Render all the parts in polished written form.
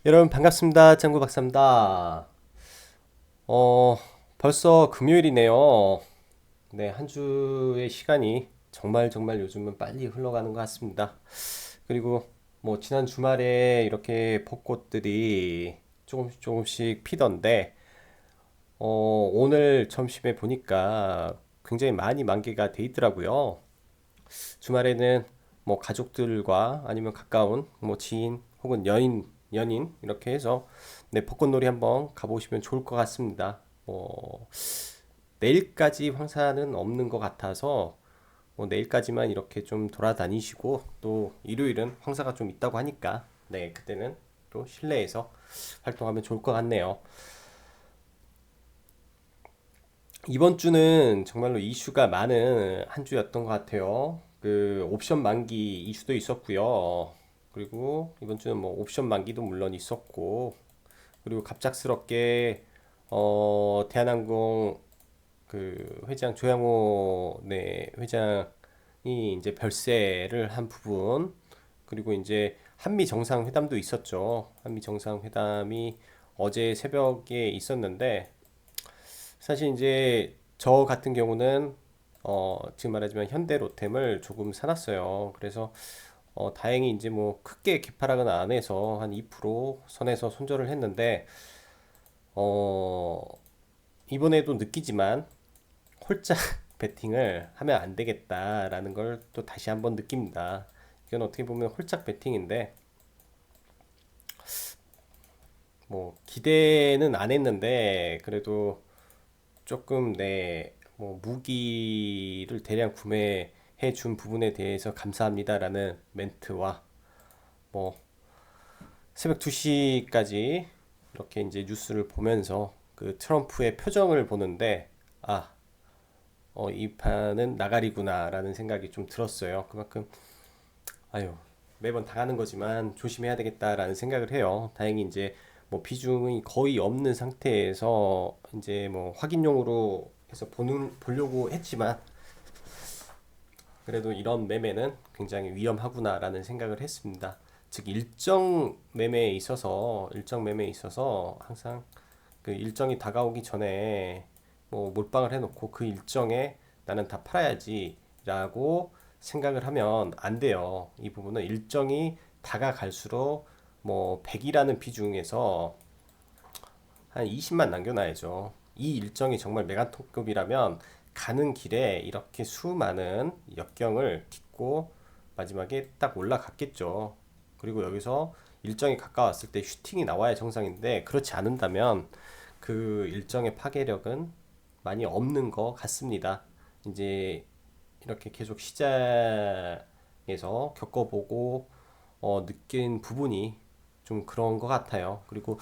여러분 반갑습니다. 짱구 박사입니다. 어, 벌써 금요일이네요. 네, 한 주의 시간이 정말 정말 요즘은 빨리 흘러가는 것 같습니다. 그리고 뭐 지난 주말에 이렇게 벚꽃들이 조금씩 조금씩 피던데 오늘 점심에 보니까 굉장히 많이 만개가 돼 있더라고요. 주말에는 뭐 가족들과 아니면 가까운 뭐 지인 혹은 연인 이렇게 해서 네, 벚꽃놀이 한번 가보시면 좋을 것 같습니다. 내일까지 황사는 없는 것 같아서 뭐 내일까지만 이렇게 좀 돌아다니시고 또 일요일은 황사가 좀 있다고 하니까 네, 그때는 또 실내에서 활동하면 좋을 것 같네요. 이번 주는 정말로 이슈가 많은 한 주였던 것 같아요. 그 옵션 만기 이슈도 있었고요. 그리고 이번 주는 뭐 옵션 만기도 물론 있었고, 그리고 갑작스럽게 대한항공 그 회장 조양호 네 회장이 이제 별세를 한 부분, 그리고 이제 한미 정상회담도 있었죠. 한미 정상회담이 어제 새벽에 있었는데 사실 이제 저 같은 경우는 지금 말하지만 현대로템을 조금 사놨어요. 그래서 다행히 이제 뭐 크게 개파락은 안 해서 한 2% 선에서 손절을 했는데 어, 이번에도 느끼지만 홀짝 베팅을 하면 안 되겠다라는 걸 또 다시 한번 느낍니다. 이건 어떻게 보면 홀짝 베팅인데 뭐 기대는 안 했는데 그래도 조금 뭐 무기를 대량 구매해 준 부분에 대해서 감사합니다라는 멘트와 뭐 새벽 2시까지 이렇게 이제 뉴스를 보면서 그 트럼프의 표정을 보는데 아, 이 판은 나가리구나라는 생각이 좀 들었어요. 그만큼 아유, 매번 당하는 거지만 조심해야 되겠다라는 생각을 해요. 다행히 이제 뭐 비중이 거의 없는 상태에서 이제 뭐 확인용으로 해서 보려고 했지만 그래도 이런 매매는 굉장히 위험하구나라는 생각을 했습니다. 즉 일정 매매에 있어서 항상 그 일정이 다가오기 전에 뭐 몰빵을 해놓고 그 일정에 나는 다 팔아야지라고 생각을 하면 안 돼요. 이 부분은 일정이 다가갈수록 뭐 100이라는 비중에서 한 20만 남겨놔야죠. 이 일정이 정말 메가톤급이라면 가는 길에 이렇게 수많은 역경을 딛고 마지막에 딱 올라갔겠죠. 그리고 여기서 일정이 가까웠을 때 슈팅이 나와야 정상인데 그렇지 않는다면 그 일정의 파괴력은 많이 없는 것 같습니다. 이제 이렇게 계속 시장에서 겪어보고 느낀 부분이 좀 그런 것 같아요. 그리고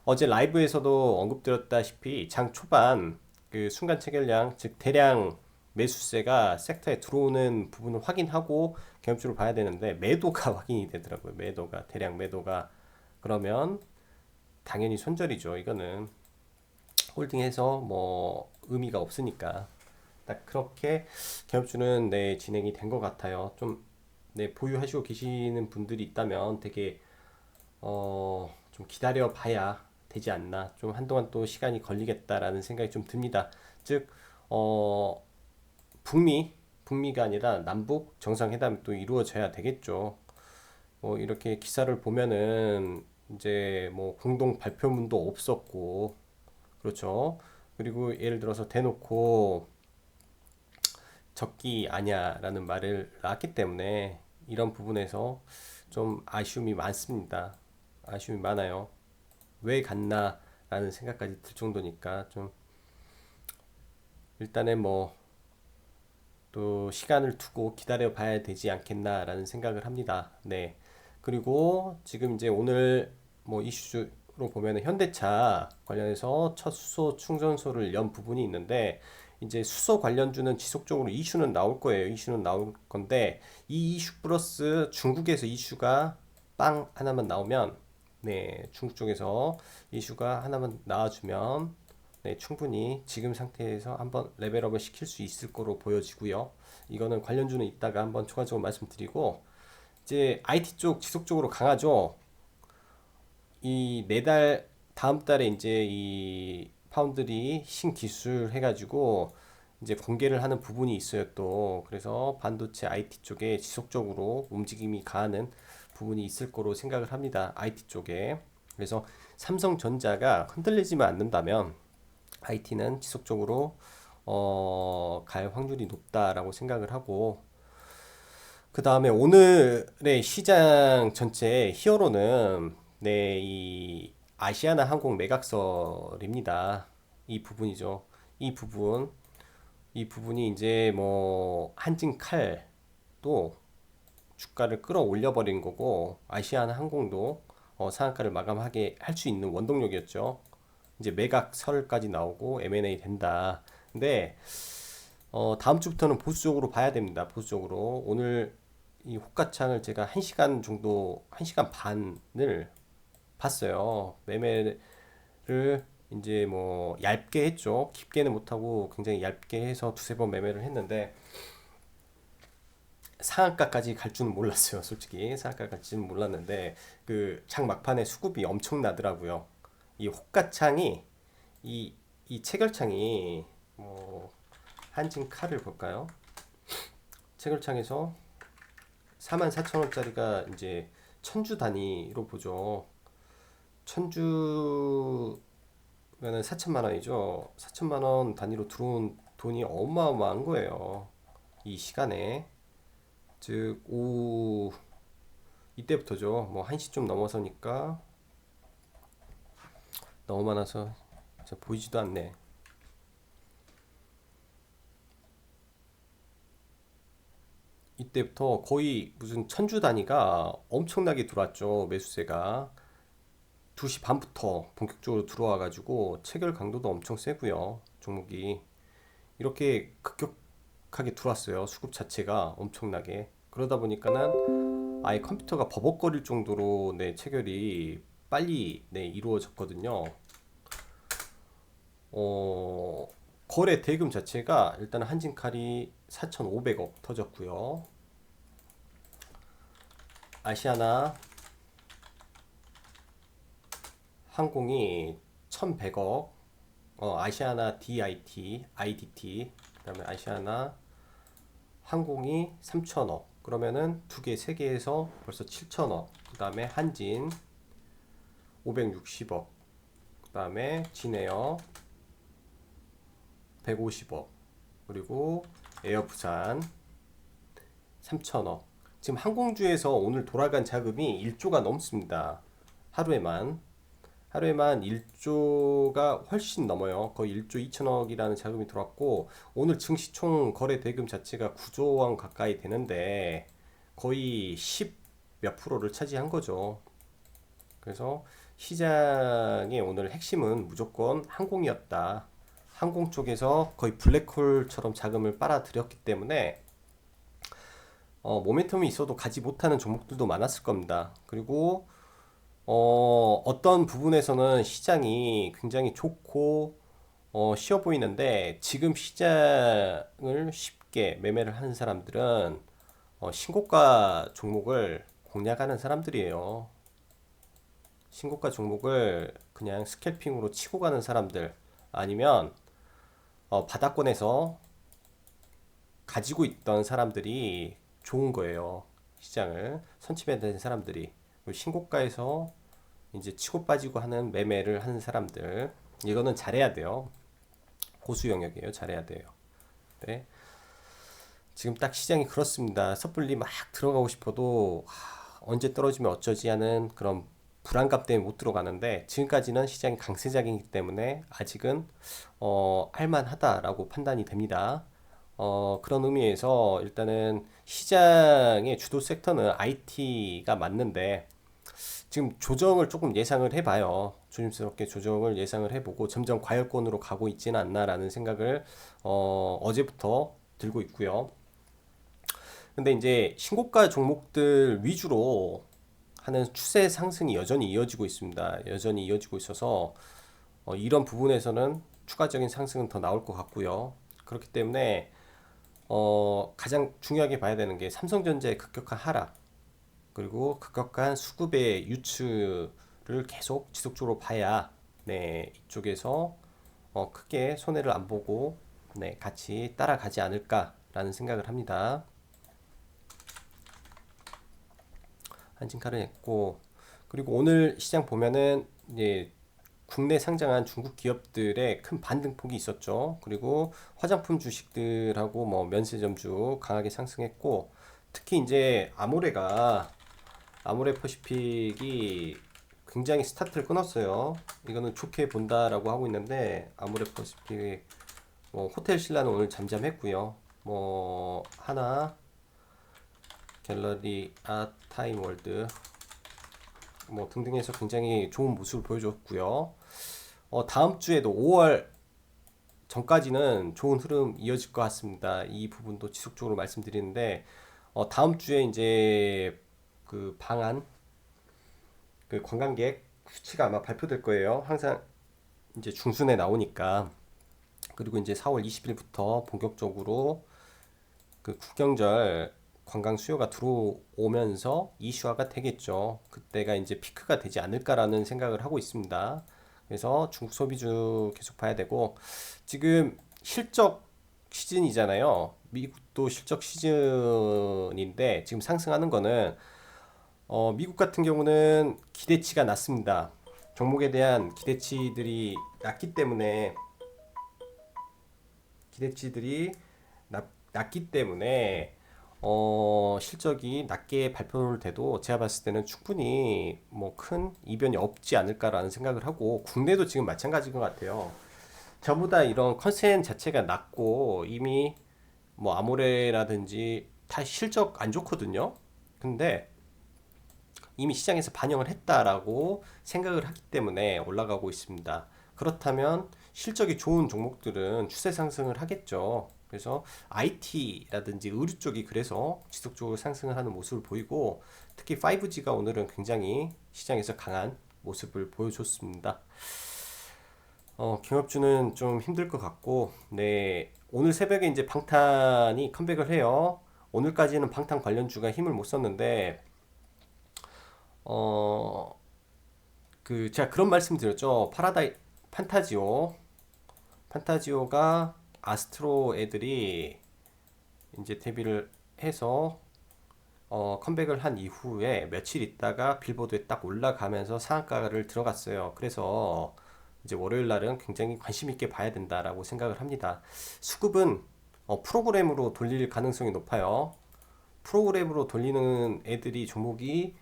어제 라이브에서도 언급드렸다시피 장 초반 그 순간 체결량 즉 대량 매수세가 섹터에 들어오는 부분을 확인하고 개업주를 봐야 되는데 매도가 확인이 되더라고요. 매도가 대량 매도가 그러면 당연히 손절이죠. 이거는 홀딩해서 뭐 의미가 없으니까 딱 그렇게 개업주는 진행이 된 것 같아요. 좀 보유하시고 계시는 분들이 있다면 되게 좀 기다려 봐야 되지 않나. 좀 한동안 또 시간이 걸리겠다라는 생각이 좀 듭니다. 즉, 어, 북미가 아니라 남북 정상회담이 또 이루어져야 되겠죠. 뭐 이렇게 기사를 보면은 이제 뭐 공동 발표문도 없었고, 그렇죠. 그리고 예를 들어서 대놓고 적기 아냐라는 말을 낳았기 때문에 이런 부분에서 좀 아쉬움이 많습니다. 아쉬움이 많아요. 왜 갔나라는 생각까지 들 정도니까 좀 일단은 뭐 또 시간을 두고 기다려 봐야 되지 않겠나라는 생각을 합니다. 네. 그리고 지금 이제 오늘 뭐 이슈로 보면은 현대차 관련해서 첫 수소 충전소를 연 부분이 있는데 이제 수소 관련주는 지속적으로 이슈는 나올 거예요. 이슈는 나올 건데 이 이슈 플러스 중국에서 이슈가 빵 하나만 나오면 중국 쪽에서 이슈가 하나만 나와주면 충분히 지금 상태에서 한번 레벨업을 시킬 수 있을 거로 보여지고요. 이거는 관련주는 이따가 한번 추가적으로 말씀드리고 이제 IT 쪽 지속적으로 강하죠. 이 내달 다음 달에 이제 이 파운드리 신기술 해가지고 이제 공개를 하는 부분이 있어요 또. 그래서 반도체 IT 쪽에 지속적으로 움직임이 가하는 부분이 있을 거로 생각을 합니다. IT 쪽에. 그래서 삼성전자가 흔들리지만 않는다면 IT는 지속적으로 갈 확률이 높다라고 생각을 하고, 그 다음에 오늘의 시장 전체 히어로는 이 아시아나 항공 매각설입니다. 이 부분이죠. 이 부분, 이 부분이 이제 뭐 한진칼도 주가를 끌어올려 버린 거고, 아시아나 항공도 상한가를 마감하게 할 수 있는 원동력이었죠. 이제 매각설까지 나오고 M&A 된다. 근데 다음 주부터는 보수적으로 봐야 됩니다. 보수적으로. 오늘 이 호가창을 제가 1시간 정도, 1시간 반을 봤어요. 매매를 이제 뭐 얇게 했죠. 깊게는 못하고 굉장히 얇게 해서 두세 번 매매를 했는데 상한가까지 갈 줄은 몰랐어요. 솔직히 상한가 갈 줄은 몰랐는데 그 장 막판에 수급이 엄청나더라고요. 이 호가창이 이, 이 체결창이 뭐 한진 칼을 볼까요? 체결창에서 44,000원짜리가 이제 천주 단위로 보죠. 천주면은 4천만 원이죠. 4천만 원 단위로 들어온 돈이 어마어마한 거예요. 이 시간에. 즉, 오후 이때부터죠. 뭐 1시 좀 넘어서니까 너무 많아서 보이지도 않네. 이때부터 거의 무슨 천주 단위가 엄청나게 들어왔죠. 매수세가. 2시 반부터 본격적으로 들어와 가지고 체결 강도도 엄청 세고요. 종목이 이렇게 급격하게 들어왔어요. 수급 자체가 엄청나게. 그러다 보니까는 아예 컴퓨터가 버벅거릴 정도로 체결이 빨리 이루어졌거든요. 어, 거래 대금 자체가 일단 한진칼이 4,500억 터졌고요. 아시아나 항공이 1,100억, 아시아나 IDT, 그다음에 아시아나 항공이 3,000억. 그러면은 두 개, 세 개에서 벌써 7,000억. 그다음에 한진 560억. 그다음에 진에어 150억. 그리고 에어 부산 3,000억. 지금 항공주에서 오늘 돌아간 자금이 1조가 넘습니다. 하루에만. 하루에만 1조가 훨씬 넘어요. 거의 1조 2천억이라는 자금이 들어왔고, 오늘 증시 총 거래 대금 자체가 9조 원 가까이 되는데 거의 10 몇 프로를 차지한 거죠. 그래서 시장의 오늘 핵심은 무조건 항공이었다. 항공 쪽에서 거의 블랙홀처럼 자금을 빨아들였기 때문에 모멘텀이 있어도 가지 못하는 종목들도 많았을 겁니다. 그리고 어떤 부분에서는 시장이 굉장히 좋고 쉬워 보이는데, 지금 시장을 쉽게 매매를 하는 사람들은 신고가 종목을 공략하는 사람들이에요. 신고가 종목을 그냥 스캘핑으로 치고 가는 사람들, 아니면 바닥권에서 가지고 있던 사람들이 좋은 거예요. 시장을 선침해야 사람들이. 신고가에서 이제 치고 빠지고 하는 매매를 하는 사람들, 이거는 잘해야 돼요. 고수 영역이에요. 잘해야 돼요. 네. 지금 딱 시장이 그렇습니다. 섣불리 막 들어가고 싶어도 언제 떨어지면 어쩌지 하는 그런 불안감 때문에 못 들어가는데, 지금까지는 시장이 강세장이기 때문에 아직은 할만하다라고 판단이 됩니다. 그런 의미에서 일단은 시장의 주도 섹터는 IT가 맞는데, 지금 조정을 조금 예상을 해봐요. 조심스럽게 조정을 예상을 해보고 점점 과열권으로 가고 있지는 않나라는 생각을 어제부터 들고 있고요. 근데 이제 신고가 종목들 위주로 하는 추세 상승이 여전히 이어지고 있습니다. 여전히 이어지고 있어서 이런 부분에서는 추가적인 상승은 더 나올 것 같고요. 그렇기 때문에 가장 중요하게 봐야 되는 게 삼성전자의 급격한 하락, 그리고 급격한 수급의 유출을 계속 지속적으로 봐야 네, 이쪽에서 크게 손해를 안 보고 네, 같이 따라가지 않을까라는 생각을 합니다. 한진칼을 했고, 그리고 오늘 시장 보면은 이제 국내 상장한 중국 기업들의 큰 반등폭이 있었죠. 그리고 화장품 주식들하고 뭐 면세점주 강하게 상승했고, 특히 이제 아모레 퍼시픽이 굉장히 스타트를 끊었어요. 이거는 좋게 본다라고 하고 있는데, 아모레 퍼시픽 뭐 호텔 신라는 오늘 잠잠했고요. 뭐 하나, 갤러리, 타임월드 뭐 등등해서 굉장히 좋은 모습을 보여줬고요. 다음 주에도 5월 전까지는 좋은 흐름 이어질 것 같습니다. 이 부분도 지속적으로 말씀드리는데, 다음 주에 이제 그 방한 그 관광객 수치가 아마 발표될 거예요. 항상 이제 중순에 나오니까. 그리고 이제 4월 20일부터 본격적으로 그 국경절 관광 수요가 들어오면서 이슈화가 되겠죠. 그때가 이제 피크가 되지 않을까라는 생각을 하고 있습니다. 그래서 중국 소비주 계속 봐야 되고, 지금 실적 시즌이잖아요. 미국도 실적 시즌인데 지금 상승하는 거는 미국 같은 경우는 기대치가 낮습니다. 종목에 대한 기대치들이 낮기 때문에 실적이 낮게 발표를 돼도 제가 봤을 때는 충분히 뭐 큰 이변이 없지 않을까라는 생각을 하고, 국내도 지금 마찬가지인 것 같아요. 전부 다 이런 컨센 자체가 낮고 이미 뭐 아모레라든지 다 실적 안 좋거든요. 근데 이미 시장에서 반영을 했다라고 생각을 하기 때문에 올라가고 있습니다. 그렇다면 실적이 좋은 종목들은 추세 상승을 하겠죠. 그래서 IT라든지 의류 쪽이 그래서 지속적으로 상승을 하는 모습을 보이고, 특히 5G가 오늘은 굉장히 시장에서 강한 모습을 보여줬습니다. 경업주는 좀 힘들 것 같고, 네, 오늘 새벽에 이제 방탄이 컴백을 해요. 오늘까지는 방탄 관련주가 힘을 못 썼는데, 어, 제가 그런 말씀 드렸죠. 판타지오. 판타지오가 아스트로 애들이 이제 데뷔를 해서 컴백을 한 이후에 며칠 있다가 빌보드에 딱 올라가면서 상한가를 들어갔어요. 그래서 이제 월요일 날은 굉장히 관심 있게 봐야 된다라고 생각을 합니다. 수급은 프로그램으로 돌릴 가능성이 높아요. 프로그램으로 돌리는 애들이 종목이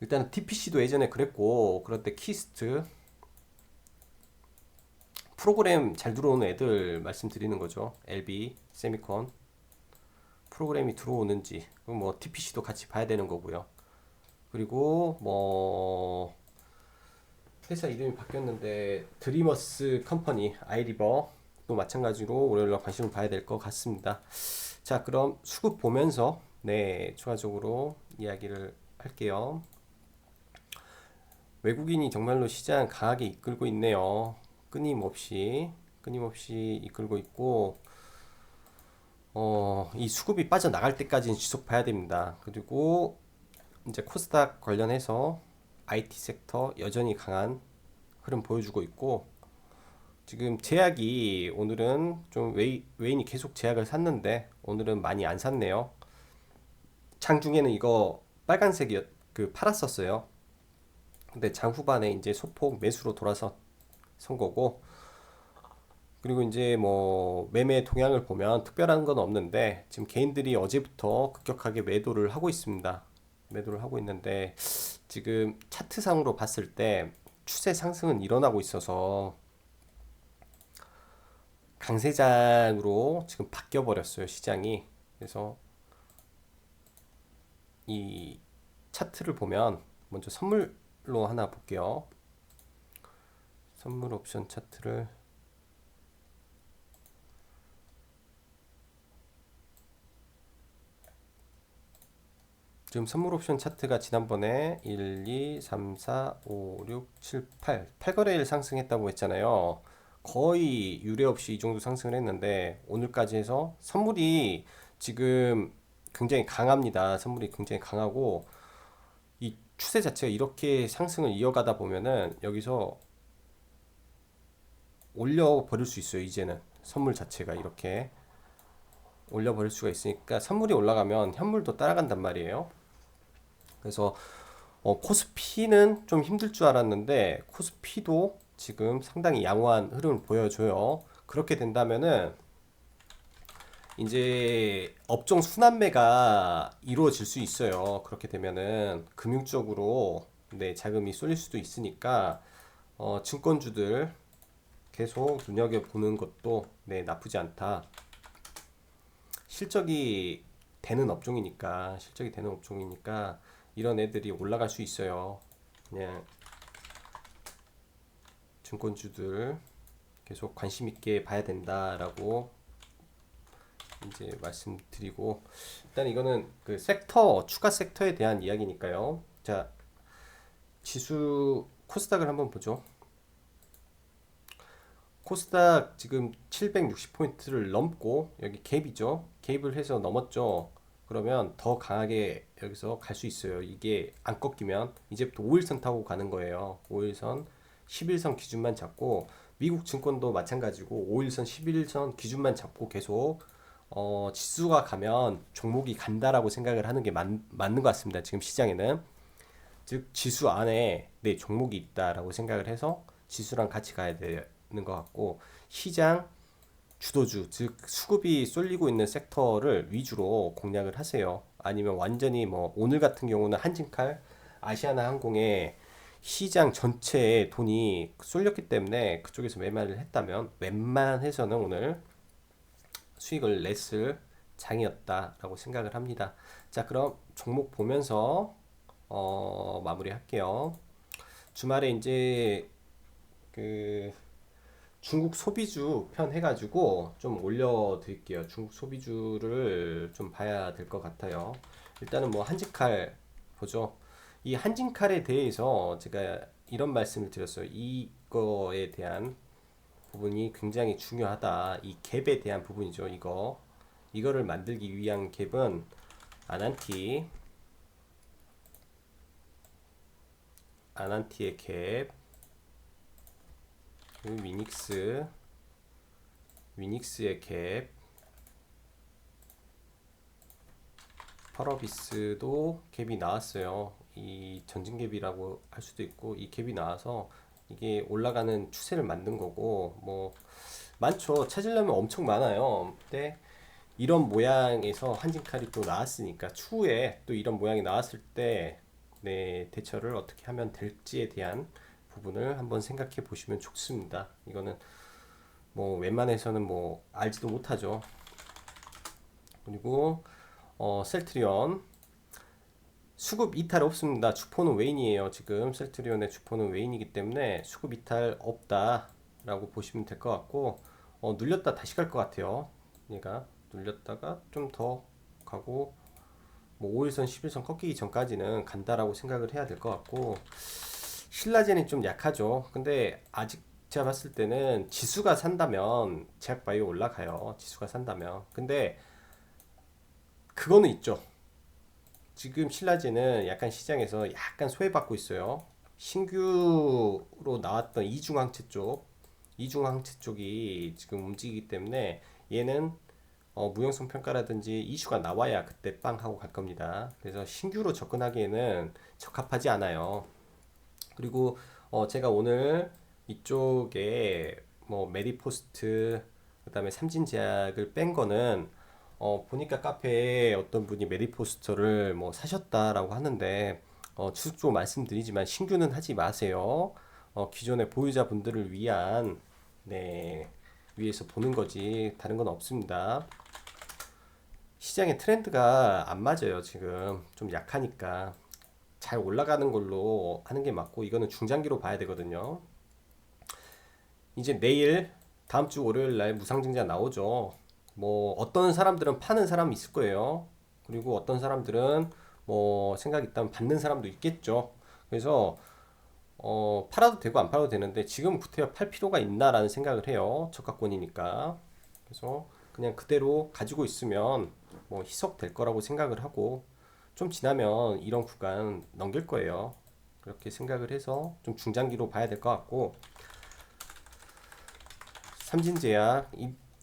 일단은 DPC도 예전에 그랬고, 그런데 키스트 프로그램 잘 들어오는 애들 말씀드리는 거죠. LB, 세미콘 프로그램이 들어오는지, 뭐 DPC도 같이 봐야 되는 거고요. 그리고 뭐 회사 이름이 바뀌었는데 드리머스 컴퍼니 아이리버도 마찬가지로 월요일날 관심을 봐야 될 것 같습니다. 자, 그럼 수급 보면서 네, 추가적으로 이야기를 할게요. 외국인이 정말로 시장 강하게 이끌고 있네요. 끊임없이 이끌고 있고, 이 수급이 빠져나갈 때까지는 지속 봐야 됩니다. 그리고 이제 코스닥 관련해서 IT 섹터 여전히 강한 흐름 보여주고 있고, 지금 제약이 오늘은 좀 외인이 계속 제약을 샀는데 오늘은 많이 안 샀네요. 장중에는 이거 빨간색이 팔았었어요. 근데 장 후반에 이제 소폭 매수로 돌아서 선 거고, 그리고 이제 뭐 매매 동향을 보면 특별한 건 없는데 지금 개인들이 어제부터 급격하게 매도를 하고 있습니다. 매도를 하고 있는데 지금 차트상으로 봤을 때 추세 상승은 일어나고 있어서 강세장으로 지금 바뀌어 버렸어요, 시장이. 그래서 이 차트를 보면 먼저 선물로 하나 볼게요. 선물 옵션 차트를 지금 선물 옵션 차트가 지난번에 1, 2, 3, 4, 5, 6, 7, 8거래일 상승했다고 했잖아요. 거의 유례 없이 이 정도 상승을 했는데 오늘까지 해서 선물이 지금 굉장히 강합니다. 선물이 굉장히 강하고 이 추세 자체가 이렇게 상승을 이어가다 보면은 여기서 올려버릴 수 있어요. 이제는 선물 자체가 이렇게 올려버릴 수가 있으니까 선물이 올라가면 현물도 따라간단 말이에요. 그래서 코스피는 좀 힘들 줄 알았는데 코스피도 지금 상당히 양호한 흐름을 보여줘요. 그렇게 된다면은 이제 업종 순환매가 이루어질 수 있어요. 그렇게 되면은 금융 쪽으로 네, 자금이 쏠릴 수도 있으니까 증권주들 계속 눈여겨보는 것도 네, 나쁘지 않다. 실적이 되는 업종이니까 이런 애들이 올라갈 수 있어요. 그냥 증권주들 계속 관심 있게 봐야 된다라고 이제 말씀드리고, 일단 이거는 그 섹터 추가 섹터에 대한 이야기니까요. 자, 지수 코스닥을 한번 보죠. 코스닥 지금 760포인트를 넘고 여기 갭이죠. 갭을 해서 넘었죠. 그러면 더 강하게 여기서 갈 수 있어요. 이게 안 꺾이면 이제부터 5일선 타고 가는 거예요. 5일선 11선 기준만 잡고, 미국 증권도 마찬가지고 5일선 11선 기준만 잡고 계속 지수가 가면 종목이 간다라고 생각을 하는 게 맞는 것 같습니다. 지금 시장에는 즉 지수 안에 내 종목이 있다라고 생각을 해서 지수랑 같이 가야 되는 것 같고, 시장 주도주 즉 수급이 쏠리고 있는 섹터를 위주로 공략을 하세요. 아니면 완전히 뭐 오늘 같은 경우는 한진칼, 아시아나항공에 시장 전체에 돈이 쏠렸기 때문에 그쪽에서 매매를 했다면 웬만해서는 오늘 수익을 냈을 장이었다라고 생각을 합니다. 자, 그럼 종목 보면서 마무리할게요. 주말에 이제 그 중국 소비주 편 해가지고 좀 올려드릴게요. 중국 소비주를 좀 봐야 될 것 같아요. 일단은 뭐 한진칼 보죠. 이 한진칼에 대해서 제가 이런 말씀을 드렸어요. 이거에 대한 부분이 굉장히 중요하다. 이 갭에 대한 부분이죠. 이거를 만들기 위한 갭은 아난티, 아난티의 갭, 그리고 위닉스의 갭, 펄어비스도 갭이 나왔어요. 이 전진 갭이라고 할 수도 있고, 이 갭이 나와서 이게 올라가는 추세를 만든 거고, 뭐 많죠. 찾으려면 엄청 많아요. 근데 이런 모양에서 한진칼이 또 나왔으니까 추후에 또 이런 모양이 나왔을 때 네, 대처를 어떻게 하면 될지에 대한 부분을 한번 생각해 보시면 좋습니다. 이거는 뭐 웬만해서는 뭐 알지도 못하죠. 그리고 셀트리온 수급 이탈 없습니다. 주포는 웨인이에요. 지금 셀트리온의 주포는 웨인이기 때문에 수급 이탈 없다라고 보시면 될 것 같고, 눌렸다 다시 갈 것 같아요. 얘가 눌렸다가 좀 더 가고, 뭐 5일선 11선 꺾이기 전까지는 간다라고 생각을 해야 될 것 같고, 신라젠이 좀 약하죠. 근데 아직 제가 봤을 때는 지수가 산다면 제약바이오 올라가요. 지수가 산다면. 근데 그거는 있죠. 지금 신라젠은 약간 시장에서 약간 소외받고 있어요. 신규로 나왔던 이중항체 쪽이 지금 움직이기 때문에 얘는 무형성 평가라든지 이슈가 나와야 그때 빵 하고 갈 겁니다. 그래서 신규로 접근하기에는 적합하지 않아요. 그리고 제가 오늘 이쪽에 뭐 메디포스트 그다음에 삼진제약을 뺀 거는 보니까 카페에 어떤 분이 메디포스터를 뭐 사셨다라고 하는데, 추측 말씀드리지만 신규는 하지 마세요. 기존의 보유자분들을 위한 네, 위해서 보는 거지 다른 건 없습니다. 시장의 트렌드가 안 맞아요. 지금 좀 약하니까 잘 올라가는 걸로 하는 게 맞고, 이거는 중장기로 봐야 되거든요. 이제 내일 다음 주 월요일 날 무상증자 나오죠. 뭐 어떤 사람들은 파는 사람이 있을 거예요. 그리고 어떤 사람들은 뭐 생각 있다면 받는 사람도 있겠죠. 그래서 팔아도 되고 안 팔아도 되는데 지금 구태여 팔 필요가 있나라는 생각을 해요. 저가권이니까. 그래서 그냥 그대로 가지고 있으면 뭐 희석될 거라고 생각을 하고, 좀 지나면 이런 구간 넘길 거예요. 그렇게 생각을 해서 좀 중장기로 봐야 될 것 같고, 삼진제약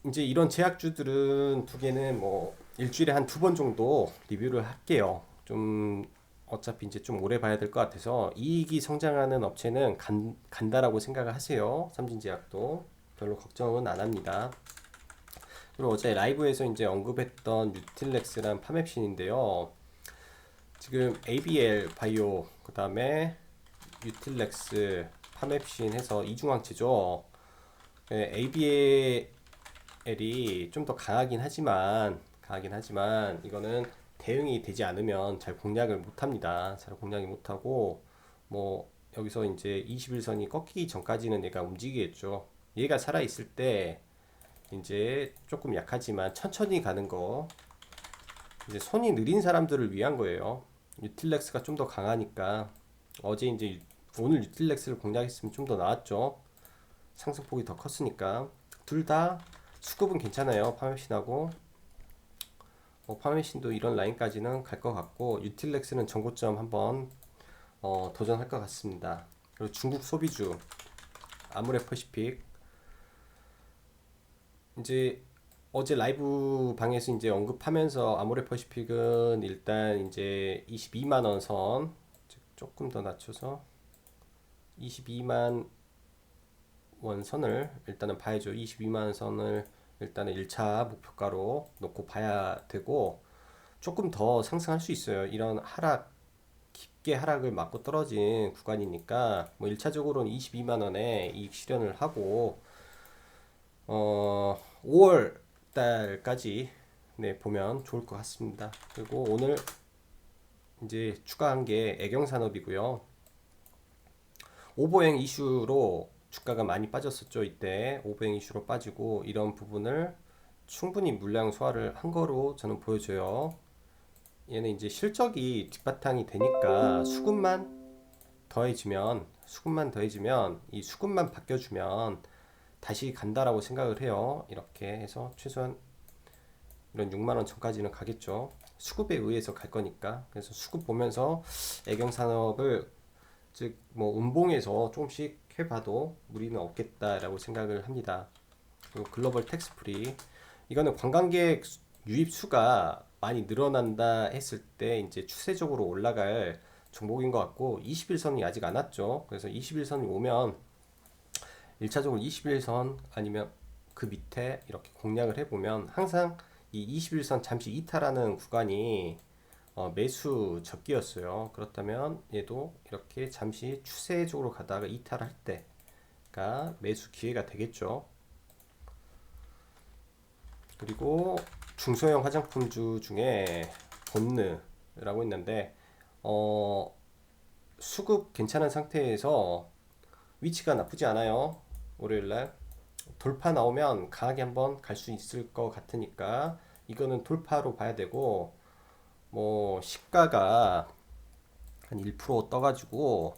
이제 이런 제약주들은 두 개는 뭐 일주일에 한 두 번 정도 리뷰를 할게요. 좀 어차피 이제 좀 오래 봐야 될 것 같아서 이익이 성장하는 업체는 간다라고 생각을 하세요. 삼진제약도 별로 걱정은 안 합니다. 그리고 어제 라이브에서 이제 언급했던 뉴틸렉스란 파맵신인데요. 지금 ABL 바이오 그다음에 뉴틸렉스 파맵신 해서 이중항체죠. ABL이 좀 더 강하긴 하지만 이거는 대응이 되지 않으면 잘 공략을 못합니다. 잘 공략이 못하고 뭐 여기서 이제 21선이 꺾이기 전까지는 얘가 움직이겠죠. 얘가 살아있을 때 이제 조금 약하지만 천천히 가는 거, 이제 손이 느린 사람들을 위한 거예요. 유틸렉스가 좀 더 강하니까 어제 이제 오늘 유틸렉스를 공략했으면 좀 더 나았죠. 상승폭이 더 컸으니까. 둘 다 수급은 괜찮아요. 파메신하고 파메신도 이런 라인까지는 갈 것 같고, 유틸렉스는 전고점 한번 도전할 것 같습니다. 그리고 중국 소비주 아모레퍼시픽, 이제 어제 라이브 방에서 이제 언급하면서 아모레퍼시픽은 일단 이제 22만 원 선, 조금 더 낮춰서 22만 원 선을 일단은 봐야죠. 22만 원 선을 일단은 1차 목표가로 놓고 봐야 되고, 조금 더 상승할 수 있어요. 이런 깊게 하락을 맞고 떨어진 구간이니까 뭐 1차적으로는 22만 원에 이익 실현을 하고 5월 달까지 네, 보면 좋을 것 같습니다. 그리고 오늘 이제 추가한 게 애경산업이고요. 오버행 이슈로 주가가 많이 빠졌었죠. 이때 오버행 이슈로 빠지고, 이런 부분을 충분히 물량 소화를 한 거로 저는 보여져요. 얘는 이제 실적이 뒷바탕이 되니까 수급만 더해지면 이 수급만 바뀌어주면 다시 간다라고 생각을 해요. 이렇게 해서 최소한 이런 6만 원 전까지는 가겠죠. 수급에 의해서 갈 거니까. 그래서 수급 보면서 애경산업을 즉 뭐 음봉에서 조금씩 해봐도 무리는 없겠다라고 생각을 합니다. 그리고 글로벌 텍스프리, 이거는 관광객 유입 수가 많이 늘어난다 했을 때 이제 추세적으로 올라갈 종목인 것 같고, 21선이 아직 안 왔죠. 그래서 21선이 오면 1차적으로 21선 아니면 그 밑에 이렇게 공략을 해보면, 항상 이 21선 잠시 이탈하는 구간이 매수 적기였어요. 그렇다면 얘도 이렇게 잠시 추세적으로 가다가 이탈할 때가 매수 기회가 되겠죠. 그리고 중소형 화장품주 중에 본느라고 있는데 수급 괜찮은 상태에서 위치가 나쁘지 않아요. 월요일날 돌파 나오면 강하게 한번 갈 수 있을 것 같으니까 이거는 돌파로 봐야 되고, 뭐 시가가 한 1% 떠가지고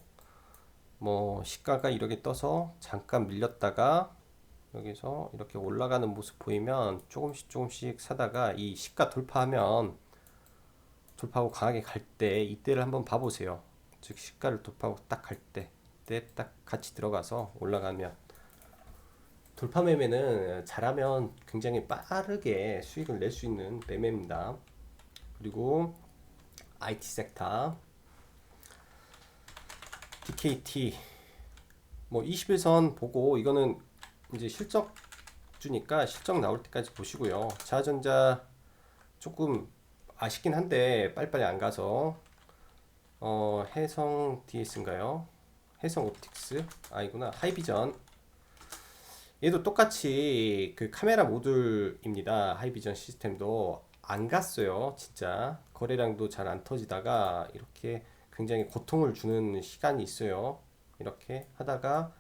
뭐 시가가 이렇게 떠서 잠깐 밀렸다가 여기서 이렇게 올라가는 모습 보이면 조금씩 조금씩 사다가 이 시가 돌파하고 강하게 갈 때 이때를 한번 봐보세요. 즉 시가를 돌파하고 딱 갈 때, 이때 딱 같이 들어가서 올라가면, 돌파 매매는 잘하면 굉장히 빠르게 수익을 낼 수 있는 매매입니다. 그리고 IT 섹터 DKT 뭐 21선 보고, 이거는 이제 실적 주니까 실적 나올 때까지 보시고요. 자전자 조금 아쉽긴 한데 빨리빨리 안 가서 해성 DS인가요? 해성 옵틱스 아니구나, 하이비전. 얘도 똑같이 그 카메라 모듈입니다. 하이비전 시스템도 안 갔어요. 진짜 거래량도 잘 안 터지다가 이렇게 굉장히 고통을 주는 시간이 있어요. 이렇게 하다가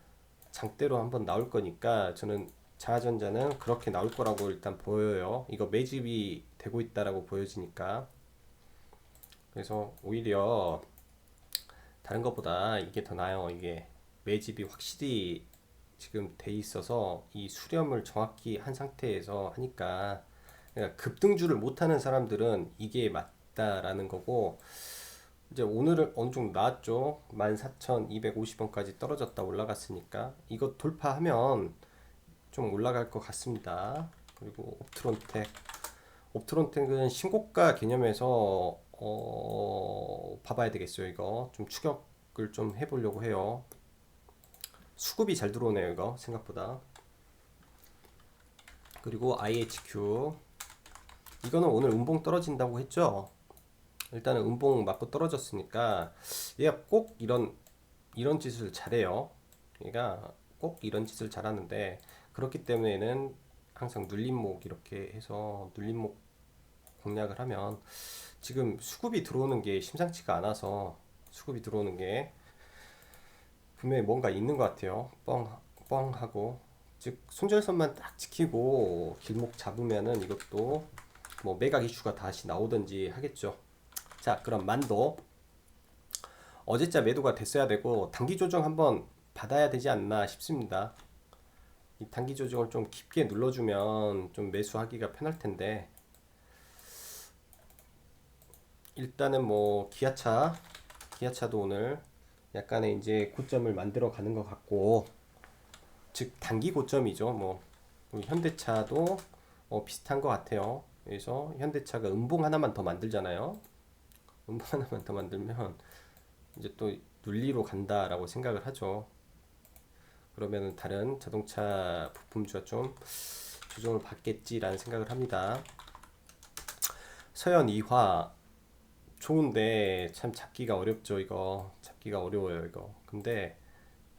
장대로 한번 나올 거니까 저는 자전자는 그렇게 나올 거라고 일단 보여요. 이거 매집이 되고 있다라고 보여지니까. 그래서 오히려 다른 것보다 이게 더 나아요. 이게 매집이 확실히 지금 돼 있어서 이 수렴을 정확히 한 상태에서 하니까, 그러니까 급등주를 못하는 사람들은 이게 있다라는 거고, 이제 오늘은 어느 정도 나왔죠. 14,250원까지 떨어졌다 올라갔으니까 이거 돌파하면 좀 올라갈 것 같습니다. 그리고 옵트론텍은 신고가 개념에서 봐봐야 되겠어요. 이거 좀 추격을 좀 해보려고 해요. 수급이 잘 들어오네요. 이거 생각보다. 그리고 IHQ 이거는 오늘 음봉 떨어진다고 했죠. 일단은 음봉 맞고 떨어졌으니까 얘가 꼭 이런 짓을 잘해요. 얘가 꼭 이런 짓을 잘하는데, 그렇기 때문에는 항상 눌림목 이렇게 해서 눌림목 공략을 하면, 지금 수급이 들어오는 게 심상치가 않아서, 수급이 들어오는 게 분명히 뭔가 있는 것 같아요. 뻥하고, 즉 손절선만 딱 지키고 길목 잡으면은 이것도 뭐 매각 이슈가 다시 나오든지 하겠죠. 자, 그럼 만도 어제자 매도가 됐어야 되고 단기 조정 한번 받아야 되지 않나 싶습니다. 이 단기 조정을 좀 깊게 눌러주면 좀 매수하기가 편할 텐데, 일단은 뭐 기아차도 오늘 약간의 이제 고점을 만들어 가는 것 같고, 즉 단기 고점이죠. 뭐 현대차도 비슷한 것 같아요. 그래서 현대차가 음봉 하나만 더 만들잖아요. 음봉 하나만 더 만들면 이제 또 눌리로 간다라고 생각을 하죠. 그러면은 다른 자동차 부품주가 좀 조정을 받겠지라는 생각을 합니다. 서현 이화 좋은데 참 잡기가 어렵죠. 이거 잡기가 어려워요. 이거 근데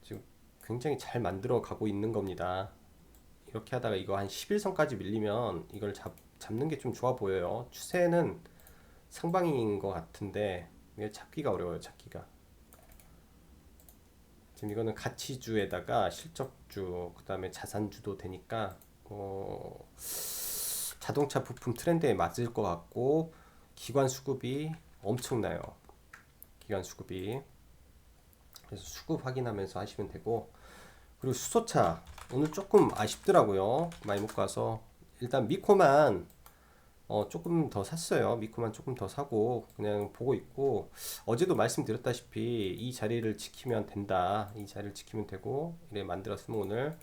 지금 굉장히 잘 만들어 가고 있는 겁니다. 이렇게 하다가 이거 한 11선까지 밀리면 이걸 잡는 게 좀 좋아 보여요. 추세는 상방인 것 같은데 이게 잡기가 어려워요. 잡기가. 지금 이거는 가치주에다가 실적주, 그 다음에 자산주도 되니까 자동차 부품 트렌드에 맞을 것 같고, 기관 수급이 엄청나요. 기관 수급이. 그래서 수급 확인하면서 하시면 되고, 그리고 수소차 오늘 조금 아쉽더라고요. 많이 못 가서. 일단 미코만 조금 더 샀어요. 미코만 조금 더 사고 그냥 보고 있고, 어제도 말씀드렸다시피 이 자리를 지키면 된다. 이 자리를 지키면 되고, 이래 만들었으면 오늘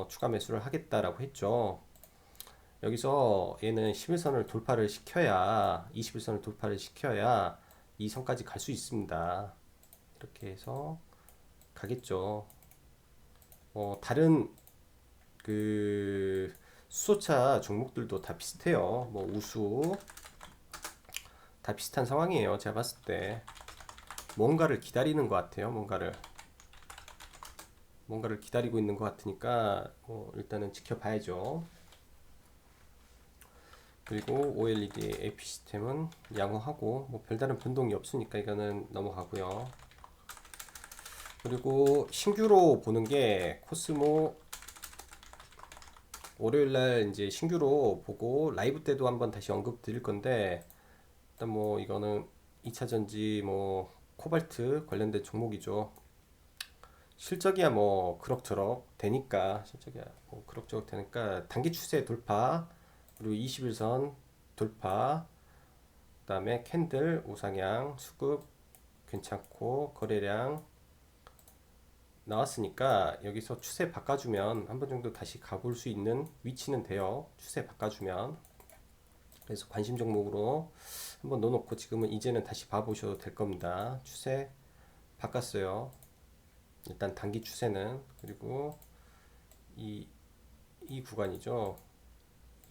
추가 매수를 하겠다라고 했죠. 여기서 얘는 11선을 돌파를 시켜야, 21선을 돌파를 시켜야 이 선까지 갈 수 있습니다. 이렇게 해서 가겠죠. 다른 그 수소차 종목들도 다 비슷해요. 뭐 우수 다 비슷한 상황이에요. 제가 봤을 때 뭔가를 기다리는 것 같아요. 뭔가를 기다리고 있는 것 같으니까 일단은 지켜봐야죠. 그리고 OLED AP 시스템은 양호하고 뭐 별다른 변동이 없으니까 이거는 넘어가고요. 그리고 신규로 보는 게 코스모, 월요일날 이제 신규로 보고 라이브 때도 한번 다시 언급 드릴 건데, 일단 뭐 이거는 2차전지 뭐 코발트 관련된 종목이죠. 실적이야 뭐 그럭저럭 되니까, 단기 추세 돌파, 그리고 21선 돌파, 그다음에 캔들 우상향 수급 괜찮고 거래량 나왔으니까 여기서 추세 바꿔주면 한 번 정도 다시 가볼 수 있는 위치는 돼요. 추세 바꿔주면. 그래서 관심 종목으로 한번 넣어놓고 지금은 이제는 다시 봐보셔도 될 겁니다. 추세 바꿨어요. 일단 단기 추세는. 그리고 이 구간이죠.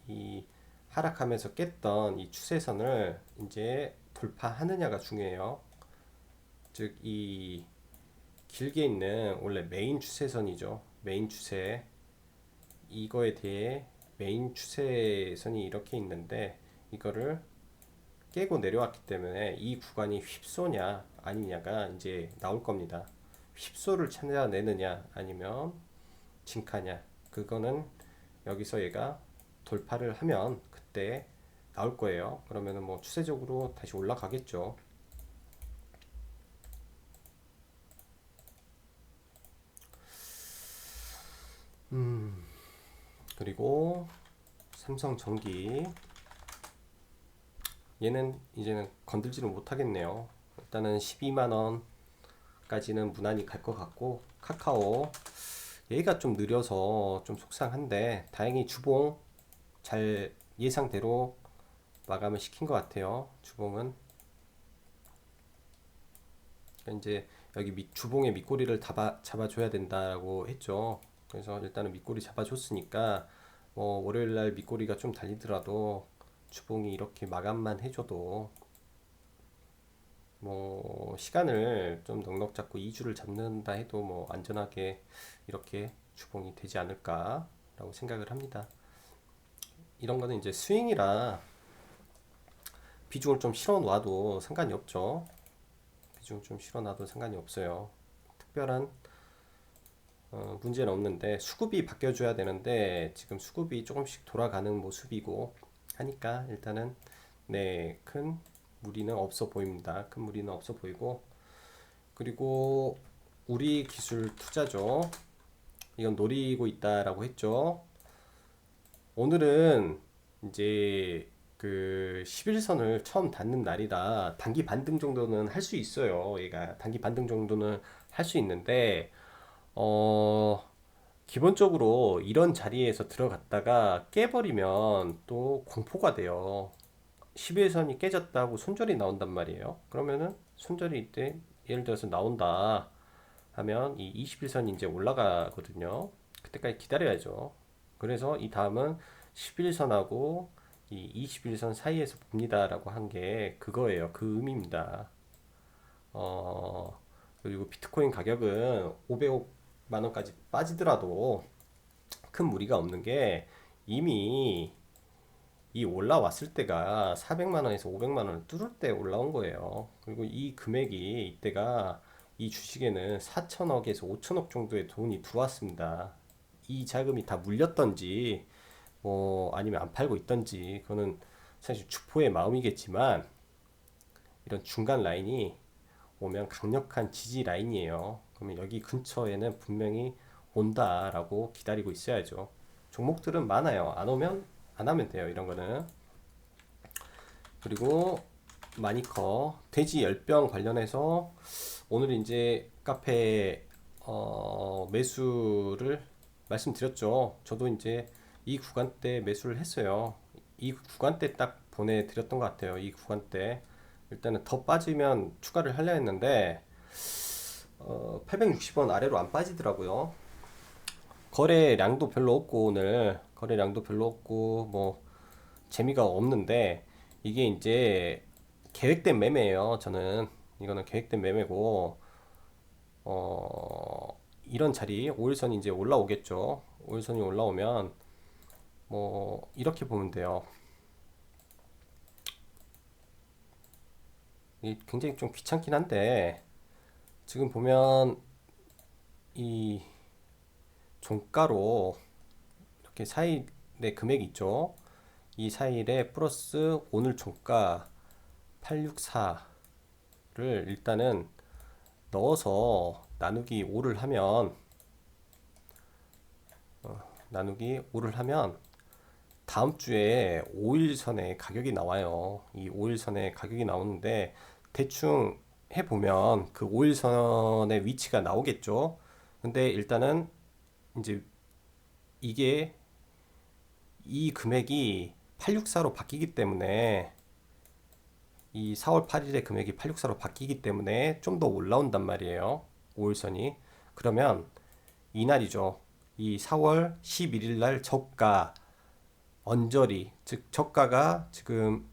이 하락하면서 깼던 이 추세선을 이제 돌파하느냐가 중요해요. 즉 이 길게 있는 원래 메인 추세선이죠. 메인 추세, 이거에 대해 메인 추세선이 이렇게 있는데, 이거를 깨고 내려왔기 때문에 이 구간이 휩소냐 아니냐가 이제 나올 겁니다. 휩소를 찾아내느냐 아니면 진카냐, 그거는 여기서 얘가 돌파를 하면 그때 나올 거예요. 그러면은 뭐 추세적으로 다시 올라가겠죠. 그리고 삼성전기 얘는 이제는 건들지를 못하겠네요. 일단은 12만 원까지는 무난히 갈 것 같고, 카카오 얘가 좀 느려서 좀 속상한데 다행히 주봉 잘 예상대로 마감을 시킨 것 같아요. 주봉은 그러니까 이제 여기 주봉의 밑꼬리를 잡아줘야 된다고 했죠. 그래서 일단은 밑꼬리 잡아줬으니까 뭐 월요일날 밑꼬리가 좀 달리더라도 주봉이 이렇게 마감만 해줘도 뭐 시간을 좀 넉넉 잡고 2주를 잡는다 해도 뭐 안전하게 이렇게 주봉이 되지 않을까라고 생각을 합니다. 이런 거는 이제 스윙이라 비중을 좀 실어 놔도 상관이 없죠. 비중 좀 실어 놔도 상관이 없어요. 특별한 문제는 없는데 수급이 바뀌어줘야 되는데 지금 수급이 조금씩 돌아가는 모습이고 하니까 일단은 네, 큰 무리는 없어 보입니다. 큰 무리는 없어 보이고 그리고 우리 기술 투자죠. 이건 노리고 있다라고 했죠. 오늘은 이제 그 11선을 처음 닿는 날이라 단기 반등 정도는 할 수 있어요. 얘가 단기 반등 정도는 할 수 있는데 어 기본적으로 이런 자리에서 들어갔다가 깨버리면 또 공포가 돼요. 11선이 깨졌다고 손절이 나온단 말이에요. 그러면은 손절이 이때 예를 들어서 나온다 하면 이 21선이 이제 올라가거든요. 그때까지 기다려야죠. 그래서 이 다음은 11선하고 이 21선 사이에서 봅니다라고 한 게 그거예요. 그 의미입니다. 그리고 비트코인 가격은 500만 원까지 빠지더라도 큰 무리가 없는 게 이미 이 올라왔을 때가 400만 원에서 500만 원을 뚫을 때 올라온 거예요. 그리고 이 금액이 이때가 이 주식에는 4천억에서 5천억 정도의 돈이 들어왔습니다. 이 자금이 다 물렸던지 뭐 아니면 안 팔고 있던지 그거는 사실 주포의 마음이겠지만 이런 중간 라인이 오면 강력한 지지 라인이에요. 그러면 여기 근처에는 분명히 온다라고 기다리고 있어야죠. 종목들은 많아요. 안 오면 안 하면 돼요. 이런 거는. 그리고 마니커 돼지 열병 관련해서 오늘 이제 카페 매수를 말씀드렸죠. 저도 이제 이 구간대 매수를 했어요. 이 구간대 딱 보내드렸던 것 같아요. 이 구간대 일단은 더 빠지면 추가를 하려 했는데 860원 아래로 안 빠지더라고요. 거래량도 별로 없고 오늘 거래량도 별로 없고 뭐 재미가 없는데 이게 이제 계획된 매매예요. 저는 이거는 계획된 매매고 이런 자리 5일선이 이제 올라오겠죠. 5일선이 올라오면 뭐 이렇게 보면 돼요. 이 굉장히 좀 귀찮긴 한데 지금 보면 이 종가로 이렇게 사일의 금액이 있죠. 이 사일에 플러스 오늘 종가 864를 일단은 넣어서 나누기 5를 하면 나누기 5를 하면 다음 주에 5일선의 가격이 나와요. 이 5일선의 가격이 나오는데 대충 해보면 그 5일선의 위치가 나오겠죠. 근데 일단은 이제 이게 이 금액이 864로 바뀌기 때문에 이 4월 8일의 금액이 864로 바뀌기 때문에 좀 더 올라온단 말이에요. 5일선이. 그러면 이날이죠. 이 4월 11일 날 저가 언저리, 즉 저가가 지금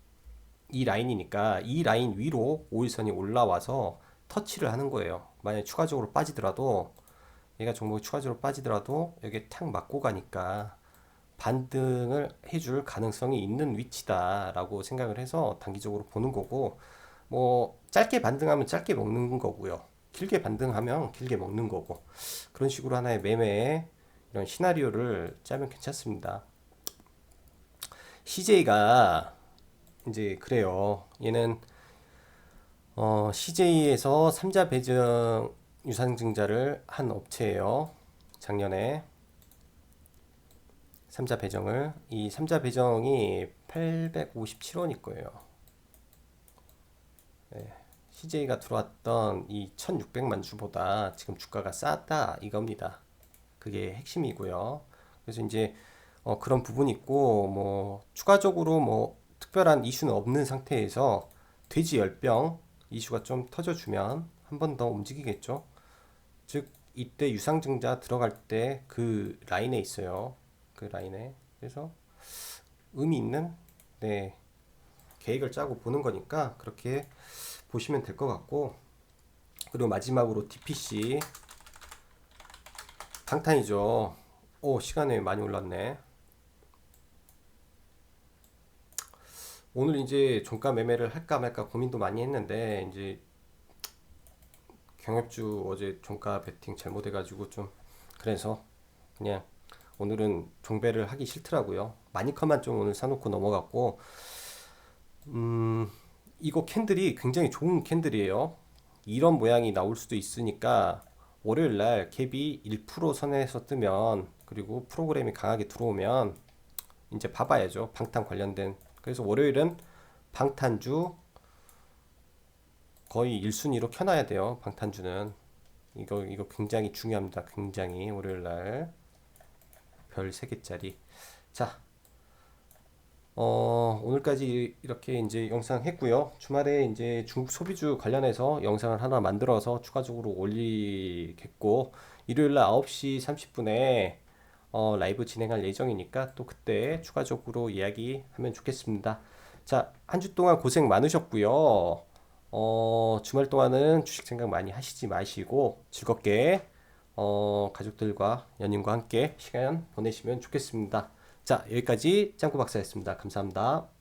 이 라인이니까 이 라인 위로 5일선이 올라와서 터치를 하는 거예요. 만약에 추가적으로 빠지더라도 얘가 종목이 추가적으로 빠지더라도 여기에 탁 맞고 가니까 반등을 해줄 가능성이 있는 위치다라고 생각을 해서 단기적으로 보는 거고 뭐 짧게 반등하면 짧게 먹는 거고요. 길게 반등하면 길게 먹는 거고 그런 식으로 하나의 매매의 이런 시나리오를 짜면 괜찮습니다. CJ가 이제 그래요. 얘는 CJ에서 3자 배정 유상증자를 한 업체예요. 작년에 3자 배정을 이 3자 배정이 857원일 거예요. CJ가 들어왔던 이 1600만 주보다 지금 주가가 싸다 이겁니다. 그게 핵심이고요. 그래서 이제 그런 부분이 있고 뭐 추가적으로 뭐 특별한 이슈는 없는 상태에서 돼지 열병 이슈가 좀 터져주면 한 번 더 움직이겠죠. 즉 이때 유상증자 들어갈 때 그 라인에 있어요. 그 라인에. 그래서 의미 있는 네, 계획을 짜고 보는 거니까 그렇게 보시면 될 것 같고, 그리고 마지막으로 DPC 방탄이죠. 오, 시간에 많이 올랐네. 오늘 이제 종가 매매를 할까 말까 고민도 많이 했는데 이제 경협주 어제 종가 베팅 잘못해가지고 좀 그래서 그냥 오늘은 종배를 하기 싫더라고요. 마니커만 좀 오늘 사놓고 넘어갔고, 음, 이거 캔들이 굉장히 좋은 캔들이에요. 이런 모양이 나올 수도 있으니까 월요일 날 갭이 1% 선에서 뜨면, 그리고 프로그램이 강하게 들어오면 이제 봐봐야죠. 방탄 관련된. 그래서 월요일은 방탄주 거의 1순위로 켜놔야 돼요. 방탄주는. 이거 굉장히 중요합니다. 굉장히 월요일 날 별 3개짜리. 자, 오늘까지 이렇게 이제 영상 했고요. 주말에 이제 중국 소비주 관련해서 영상을 하나 만들어서 추가적으로 올리겠고, 일요일 날 9시 30분에 라이브 진행할 예정이니까 또 그때 추가적으로 이야기하면 좋겠습니다. 자, 한 주 동안 고생 많으셨고요. 주말 동안은 주식 생각 많이 하시지 마시고 즐겁게 가족들과 연인과 함께 시간 보내시면 좋겠습니다. 자, 여기까지 짱구 박사였습니다. 감사합니다.